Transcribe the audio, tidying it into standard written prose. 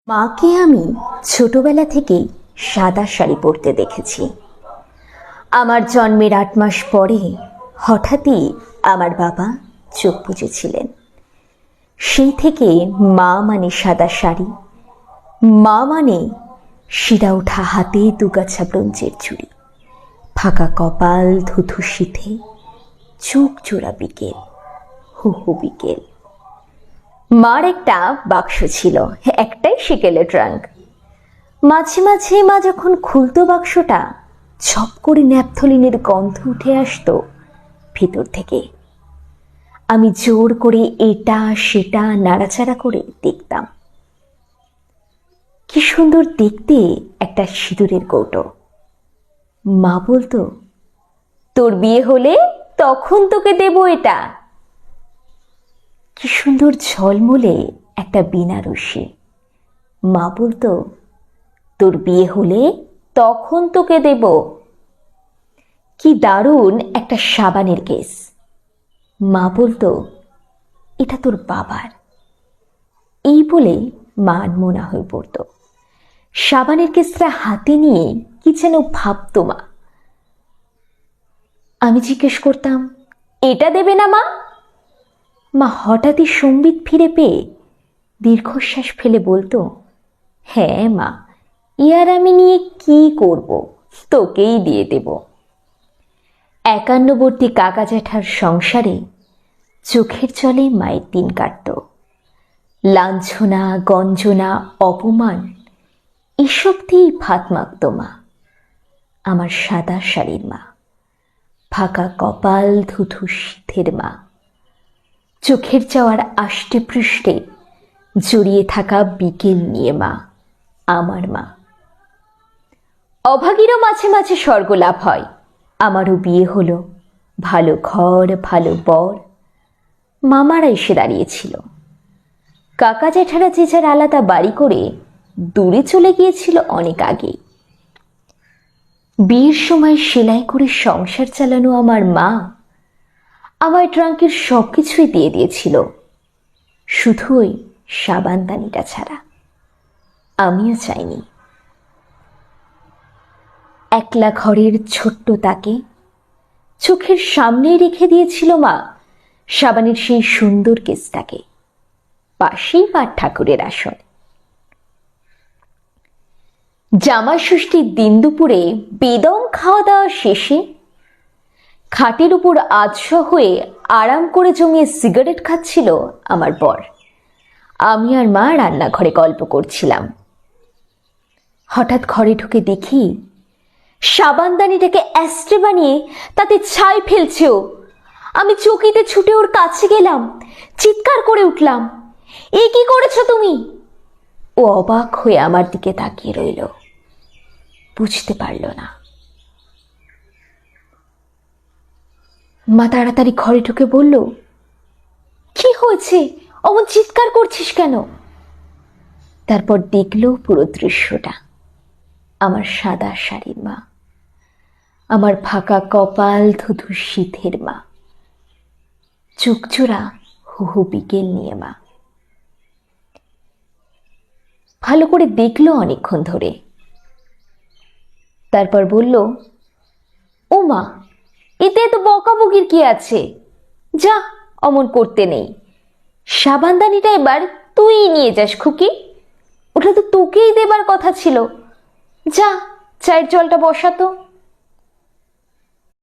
মাকে আমি ছোটবেলা থেকেই সাদা শাড়ি পরতে দেখেছি। আমার জন্মের 8 মাস পরে হঠাৎই আমার বাবা চোখ বুজেছিলেন। সেই থেকে মা মানে সাদা শাড়ি, মা মানে শিরা ওঠা হাতে দুগাছা ব্রোঞ্জের চুড়ি, ফাঁকা কপাল, ধুধু শীতে, চোখ জোড়া বিকেল, হু হু বিকেল। মার একটা বাক্স ছিল, একটাই সেকেলের ট্রাঙ্ক। মাঝে মাঝে মা যখন খুলতো বাক্সটা, ঝপ করে ন্যাপথলিনের গন্ধ উঠে আসতো ভিতর থেকে। আমি জোর করে এটা সেটা নাড়াচাড়া করে দেখতাম। কি সুন্দর দেখতে একটা সিঁদুরের কৌটো। মা বলতো, তোর বিয়ে হলে তখন তোকে দেব এটা। কি সুন্দর ঝলমলে একটা বেনারসি। মা বলতো, তোর বিয়ে হলে তখন তোকে দেব। কি দারুণ একটা সাবানের কেস। মা বলতো, এটা তোর বাবার। এই বলে মা আনমনা হয়ে পড়তো। সাবানের কেসটা হাতে নিয়ে কি যেন ভাবতো মা। আমি জিজ্ঞেস করতাম, এটা দেবে না মা? মা হঠাৎই সম্বিত ফিরে পেয়ে দীর্ঘশ্বাস ফেলে বলতো, হ্যাঁ মা, ইয়ার আমি নিয়ে কি করব, তোকেই দিয়ে দেব। 51বর্তী কাকা জ্যাঠার সংসারে চোখের জলে মায়ের দিন কাটত। লাঞ্ছনা, গঞ্জনা, অপমান এসব দিয়েই ভাত মাখত মা। আমার সাদা শাড়ির মা, ফাঁকা কপাল, ধুধু শীতের মা, চোখের যাওয়ার আষ্টে পৃষ্ঠে জড়িয়ে থাকা বিকেল নিয়ে মা, আমার মা। অভাগীরও মাঝে মাঝে স্বর্গ লাভ হয়। আমারও বিয়ে হলো, ভালো ঘর, ভালো বর। মামারা এসে দাঁড়িয়েছিল। কাকা জ্যাঠারা যে যার আলাদা বাড়ি করে দূরে চলে গিয়েছিল অনেক আগেই। বিয়ের সময় সেলাই করে সংসার চালানো আমার মা আমার ট্রাঙ্কের সবকিছুই দিয়ে দিয়েছিল, শুধু ওই সাবানদানিটা ছাড়া। আমিও চাইনি। একলা ঘরের ছোট্ট তাকে চোখের সামনেই রেখে দিয়েছিল মা সাবানের সেই সুন্দর কেসটাকে, পাশেই পাট ঠাকুরের আসন। জামাই ষষ্ঠীর দিন দুপুরে বেদম খাওয়া দাওয়া শেষে খাটের উপর আধশোয়া হয়ে আরাম করে জমিয়ে সিগারেট খাচ্ছিল আমার বর। আমি আর মা রান্নাঘরে গল্প করছিলাম। হঠাৎ ঘরে ঢুকে দেখি সাবানদানিটাকে অ্যাস্ট্রে বানিয়ে তাতে ছাই ফেলছে ও। আমি চকিতে ছুটে ওর কাছে গেলাম, চিৎকার করে উঠলাম, এ কি করেছো তুমি? ও অবাক হয়ে আমার দিকে তাকিয়ে রইল, বুঝতে পারল না। মা তাড়াতাড়ি ঘরে ঢুকে বলল, কি হয়েছে, অমন চিৎকার করছিস কেন? তারপর দেখলো পুরো দৃশ্যটা। আমার সাদা শাড়ির মা, আমার ফাঁকা কপাল, ধুধু শীতের মা, চোখজোড়া হুহু বিকেল নিয়ে মা। ভালো করে দেখলো অনেকক্ষণ ধরে। তারপর বলল, ও মা, এতে তো বকাবকির কি আছে? যা, অমন করতে নেই। সাবানদানিটা এবার তুই নিয়ে যাস খুকি, ওটা তো তোকেই দেবার কথা ছিল। যা, চায়ের জলটা বসাতো।